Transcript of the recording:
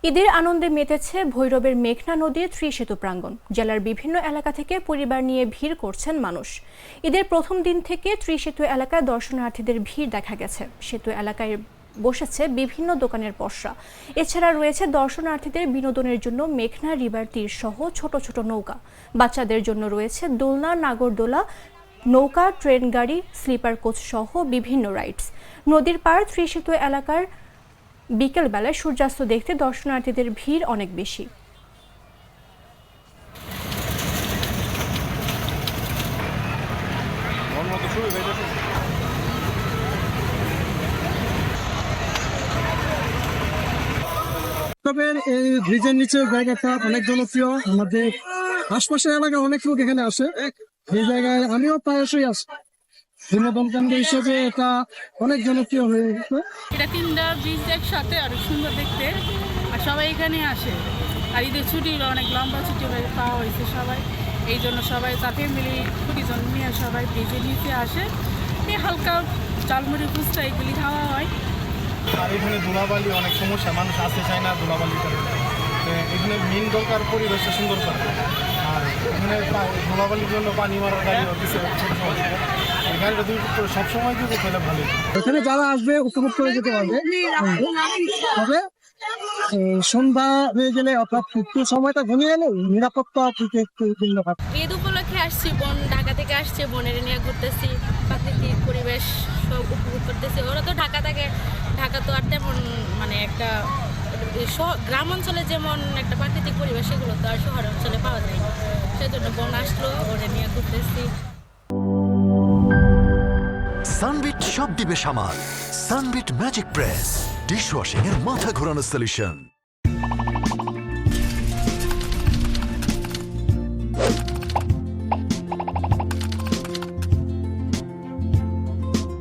ঈদের আনন্দে মেতেছে ভৈরবের মেঘনা নদীর ত্রিসেতু প্রাঙ্গণ। জেলার বিভিন্ন এলাকা থেকে পরিবার নিয়ে ভিড় করছেন মানুষ। ঈদের প্রথম দিন থেকে ত্রিসেতু এলাকায় দর্শনার্থীদের ভিড় দেখা গেছে। সেতু এলাকায় বসেছে বিভিন্ন দোকানের পসরা। এছাড়া রয়েছে দর্শনার্থীদের বিনোদনের জন্য মেঘনা রিভার তীর সহ ছোট ছোট নৌকা। বাচ্চাদের জন্য রয়েছে দোলনা, নাগরদোলা, নৌকা, ট্রেন গাড়ি, স্লিপার কোচ সহ বিভিন্ন রাইডস। নদীর পাড় ত্রিসেতু এলাকার বিকেলবেলায় সূর্যাস্ত দেখতে দর্শনার্থীদের ভিড় অনেক বেশি। তবে এই ব্রিজের নিচে জায়গাটা অনেক জনপ্রিয়। আমাদের আশপাশের এলাকার অনেক লোক এখানে আসে। এই জায়গায় আমিও প্রায়শই আসি। বিনোদন কেন্দ্র হিসেবে এটা অনেক জনপ্রিয় হয়ে গেছে। এটা তিনটা ব্রিজ একসাথে আর সুন্দর দেখতে, আর সবাই এখানে আসে। আর ঈদের ছুটি অনেক লম্বা ছুটি পাওয়া হয়েছে সবাই, এই জন্য সবাই তার ফ্যামিলি ছুটিজন নিয়ে সবাই ব্রিজের নিচে আসে। এই হালকা চালমুড়ি, ফুচকা এগুলি খাওয়া হয়। আর এখানে ধুলাবালি অনেক সমস্যা, মানুষ আসতে চায় না ধুলাবালি করে। এখানে মেন দরকার পরিবেশটা সুন্দর করা। আর এখানে ধুলাবালির জন্য পানি মারার গাড়ি দিচ্ছে, এই গাড়িটা দুই সবসময় কিন্তু খেলে ভালো। এখানে যারা আসবে উপভোগ করে যেতে পারবে। তবে সন্ধ্যা হয়ে গেলে অর্থাৎ একটু সময়টা ঘনিয়ে এলে নিরাপত্তা থেকে একটু ভিন্ন হয়। ঈদ উপলক্ষে আসছি, ঢাকা থেকে আসছে, বোনের নিয়ে ঘুরতেছি, প্রাকৃতিক পরিবেশ সব উপভোগ করতেছি। ওরা তো ঢাকা থাকে, ঢাকা তো আর তেমন মানে একটা গ্রাম অঞ্চলে যেমন একটা প্রাকৃতিক পরিবেশ, সেগুলো তো আর শহর অঞ্চলে পাওয়া যায় না। সেজন্য বোন আসলো, ওরা নিয়ে ঘুরতেছি। সানবিট সব দিবে সামাল। সানবিট ম্যাজিক প্রেস ডিশওয়াশিং এর মাথা ঘোরানো সলিউশন।